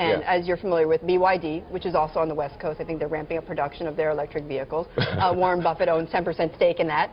And Yeah. as you're familiar with BYD, which is also on the West Coast, I think they're ramping up production of their electric vehicles. Warren Buffett owns 10% stake in that.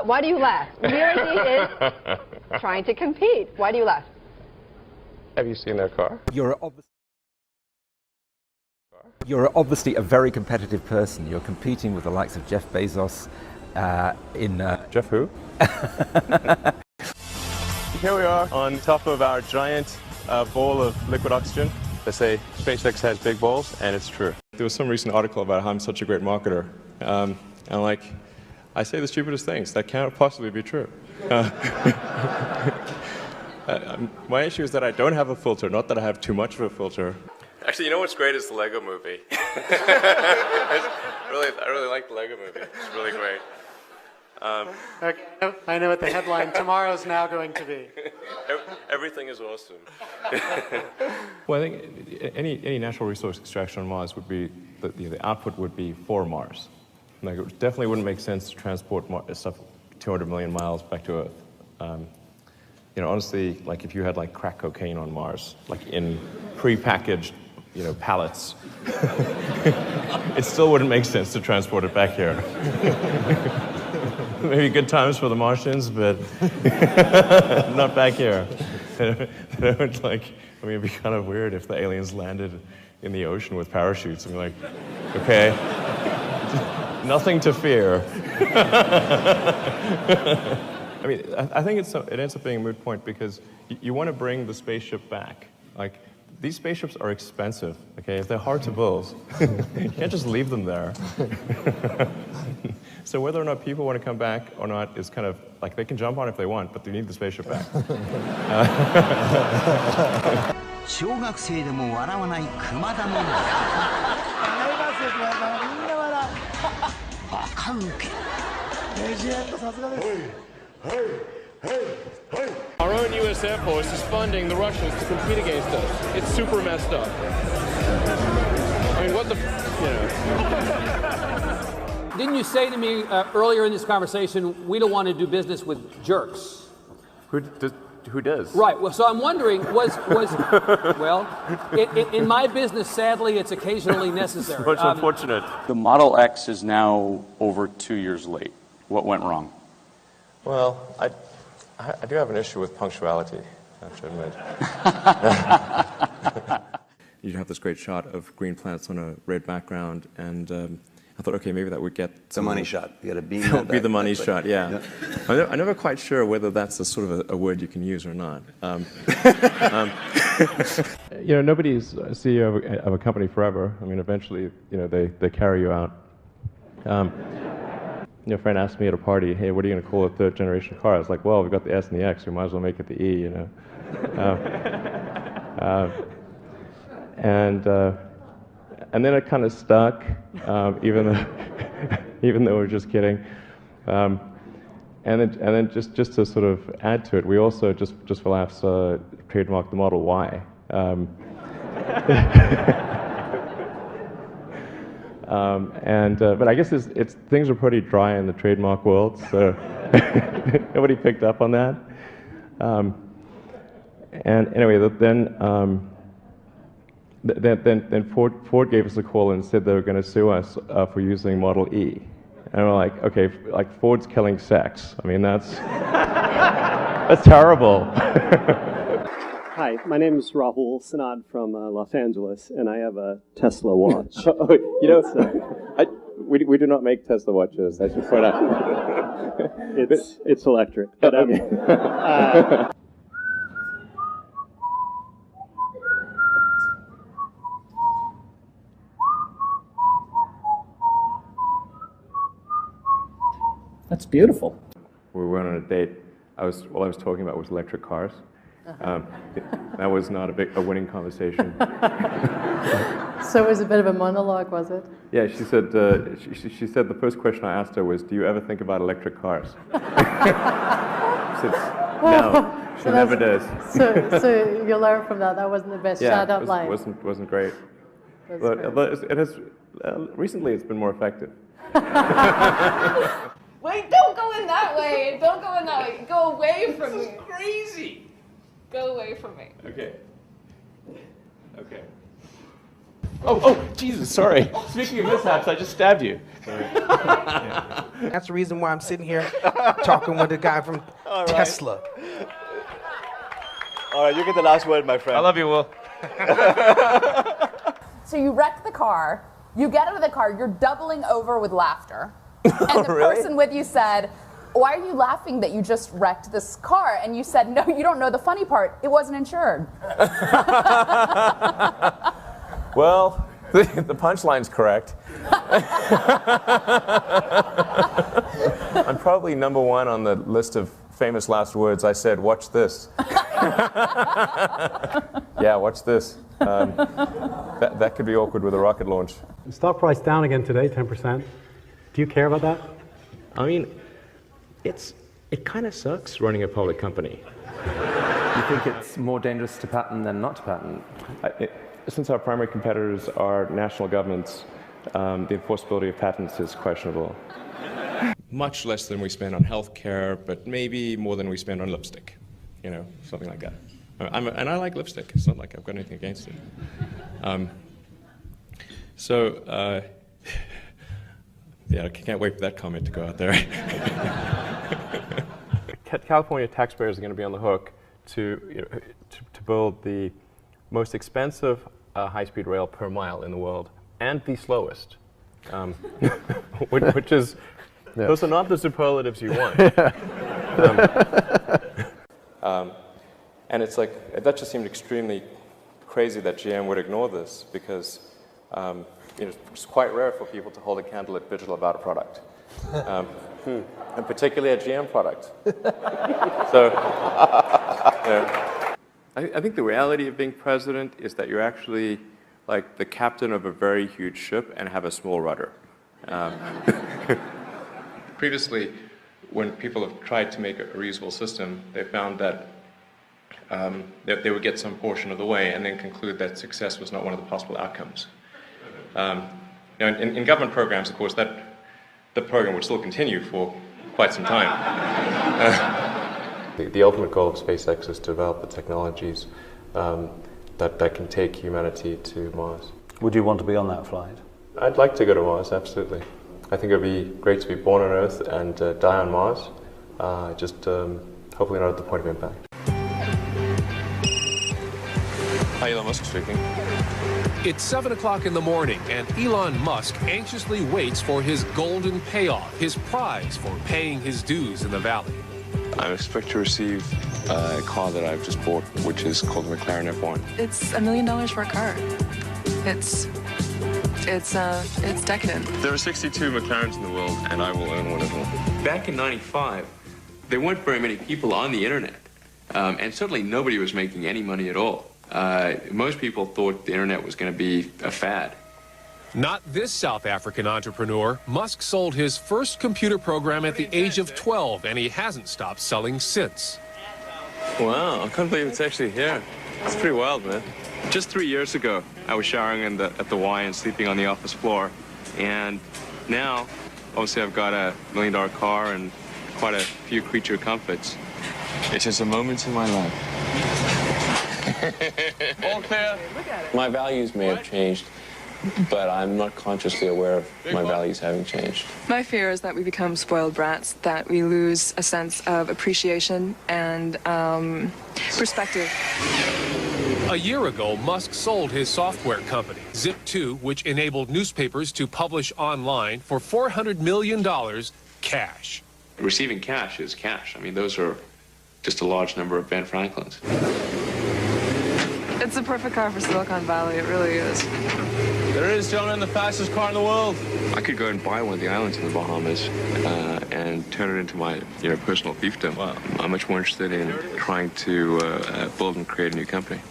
Why do you laugh? BYD is trying to compete. Why do you laugh? Have you seen their car? You're obviously a very competitive person. You're competing with the likes of Jeff Bezos in... Jeff who? Here we are on top of our giant bowl of liquid oxygen. They say SpaceX has big bowls, and it's true. There was some recent article about how I'm such a great marketer. And I say the stupidest things. That can't possibly be true. My issue is that I don't have a filter, not that I have too much of a filter. Actually, you know what's great is the Lego movie. I really like the Lego movie. It's really great. Okay, I know what the headline tomorrow's now going to be. Everything is awesome. Well, I think any natural resource extraction on Mars would be, the output would be for Mars. Like, it definitely wouldn't make sense to transport stuff 200 million miles back to Earth. Honestly, like if you had like crack cocaine on Mars, like in pre-packaged, pallets, it still wouldn't make sense to transport it back here. Maybe good times for the Martians, but not back here. It'd be kind of weird if the aliens landed in the ocean with parachutes and be like, okay, nothing to fear. I think it ends up being a moot point because you want to bring the spaceship back. Like, these spaceships are expensive, okay? If they're hard to build, you can't just leave them there. So whether or not people want to come back or not is kind of, like, they can jump on if they want, but they need the spaceship back. 小学生でも笑わない熊田のバカウケ。レジェンドさすがです。Our own U.S. Air Force is funding the Russians to compete against us. It's super messed up. I mean, what the, Didn't you say to me earlier in this conversation, we don't want to do business with jerks? Who does? Right. Well, so I'm wondering, well, in my business, sadly, it's occasionally necessary. Much unfortunate. The Model X is now over 2 years late. What went wrong? Well, I do have an issue with punctuality, I have to admit. You'd have this great shot of green planets on a red background, and I thought, okay, maybe that would get... It's a money shot. You got to beam that. It would be the money thing. shot, yeah. I'm never quite sure whether that's a sort of a word you can use or not. Nobody's a CEO of a company forever. I mean, eventually, they carry you out. A friend asked me at a party, hey, what are you going to call a third generation car? I was like, well, we've got the S and the X, we might as well make it the E, And then it kind of stuck, even though we're just kidding. And then just to sort of add to it, we also just for laughs trademarked the Model Y. But I guess things are pretty dry in the trademark world, so nobody picked up on that. And anyway, then Ford gave us a call and said they were going to sue us for using Model E. And we're like, okay, like Ford's killing sex. I mean, that's terrible. Hi, my name is Rahul Sanad from Los Angeles, and I have a Tesla watch. We do not make Tesla watches, I should point out. It's electric. But, That's beautiful. We went on a date. All I was talking about was electric cars. That was not a winning conversation. So it was a bit of a monologue, was it? Yeah, she said she said the first question I asked her was, "Do you ever think about electric cars?" She said, "No, she never does." So you learn from that. That wasn't the best shout-out line. Wasn't great. But it has recently it's been more effective. Wait, don't go in that way. Don't go in that way. Go away from me. This is crazy. Go away from me. Okay. Oh, Jesus, sorry. Speaking of mishaps, I just stabbed you. That's the reason why I'm sitting here talking with a guy from Tesla. All right, you get the last word, my friend. I love you, Will. So you wreck the car, you get out of the car, you're doubling over with laughter. And the person with you said, why are you laughing that you just wrecked this car? And you said, no, you don't know the funny part. It wasn't insured. Well, the punchline's correct. I'm probably number one on the list of famous last words. I said, watch this. Yeah, watch this. That could be awkward with a rocket launch. Stock price down again today, 10%. Do you care about that? I mean, it kind of sucks running a public company. You think it's more dangerous to patent than not to patent? Since our primary competitors are national governments, the enforceability of patents is questionable. Much less than we spend on healthcare, but maybe more than we spend on lipstick. You know, something like that. And I like lipstick. It's not like I've got anything against it. Yeah, I can't wait for that comment to go out there. California taxpayers are going to be on the hook to build the most expensive high-speed rail per mile in the world and the slowest, which is, those are not the superlatives you want. And it's like, that just seemed extremely crazy that GM would ignore this because it's quite rare for people to hold a candlelit vigil about a product, and particularly a GM product. So, I think the reality of being president is that you're actually like the captain of a very huge ship and have a small rudder. Previously, when people have tried to make a reusable system, they found that they would get some portion of the way and then conclude that success was not one of the possible outcomes. In government programs, of course, the program would still continue for quite some time. The ultimate goal of SpaceX is to develop the technologies that can take humanity to Mars. Would you want to be on that flight? I'd like to go to Mars, absolutely. I think it would be great to be born on Earth and die on Mars, hopefully not at the point of impact. Hi, Elon Musk speaking. It's 7 o'clock in the morning, and Elon Musk anxiously waits for his golden payoff, his prize for paying his dues in the valley. I expect to receive a car that I've just bought, which is called the McLaren F1. It's $1 million for a car. It's decadent. There are 62 McLarens in the world, and I will own one of them. Back in '95, there weren't very many people on the internet, and certainly nobody was making any money at all. Most people thought the internet was going to be a fad. Not this South African entrepreneur. Musk sold his first computer program at the age of 12, and he hasn't stopped selling since. Wow, I can't believe it's actually here. It's pretty wild, man. Just 3 years ago, I was showering at the Y and sleeping on the office floor. And now, obviously, I've got a $1 million car and quite a few creature comforts. It's just a moment in my life. All clear. My values may have changed, but I'm not consciously aware of my values having changed. My fear is that we become spoiled brats, that we lose a sense of appreciation and perspective. A year ago, Musk sold his software company, Zip2, which enabled newspapers to publish online for $400 million cash. Receiving cash is cash. I mean, those are just a large number of Ben Franklins. It's a perfect car for Silicon Valley, it really is. There it is, gentlemen, the fastest car in the world. I could go and buy one of the islands in the Bahamas and turn it into my personal fiefdom. Wow. I'm much more interested in trying to build and create a new company.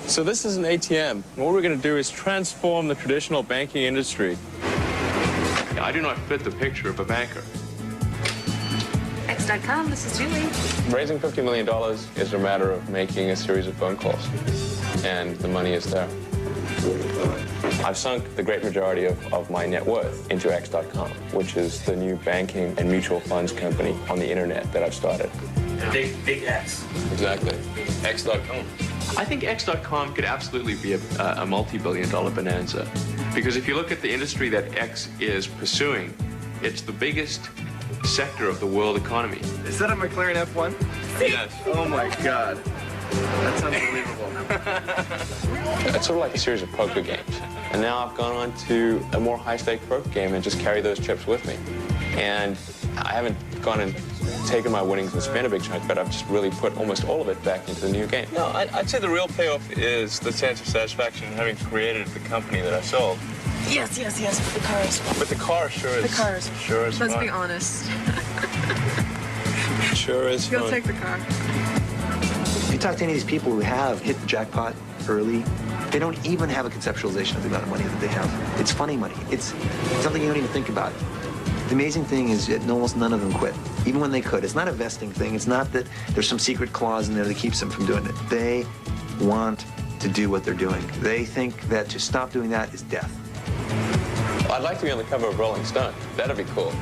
So this is an ATM. What we're going to do is transform the traditional banking industry. I do not fit the picture of a banker. X.com, this is Julie. Raising $50 million is a matter of making a series of phone calls, and the money is there. I've sunk the great majority of my net worth into X.com, which is the new banking and mutual funds company on the internet that I've started. Big X. Exactly. X.com. I think X.com could absolutely be a multi-billion-dollar bonanza. Because if you look at the industry that X is pursuing, it's the biggest sector of the world economy. Is that a McLaren F1? Yes. Oh my God. That's unbelievable. It's sort of like a series of poker games. And now I've gone on to a more high-stake poker game and just carry those chips with me. And I haven't gone and taken my winnings and spent a big chunk, but I've just really put almost all of it back into the new game. No, I'd say the real payoff is the sense of satisfaction in having created the company that I sold. Yes, with the cars. But the car sure is. The cars. Sure is Let's fun. be honest. Sure is You'll fun. take the car. If you talk to any of these people who have hit the jackpot early, they don't even have a conceptualization of the amount of money that they have. It's funny money. It's something you don't even think about. The amazing thing is that almost none of them quit, even when they could. It's not a vesting thing. It's not that there's some secret clause in there that keeps them from doing it. They want to do what they're doing. They think that to stop doing that is death. I'd like to be on the cover of Rolling Stone. That'd be cool.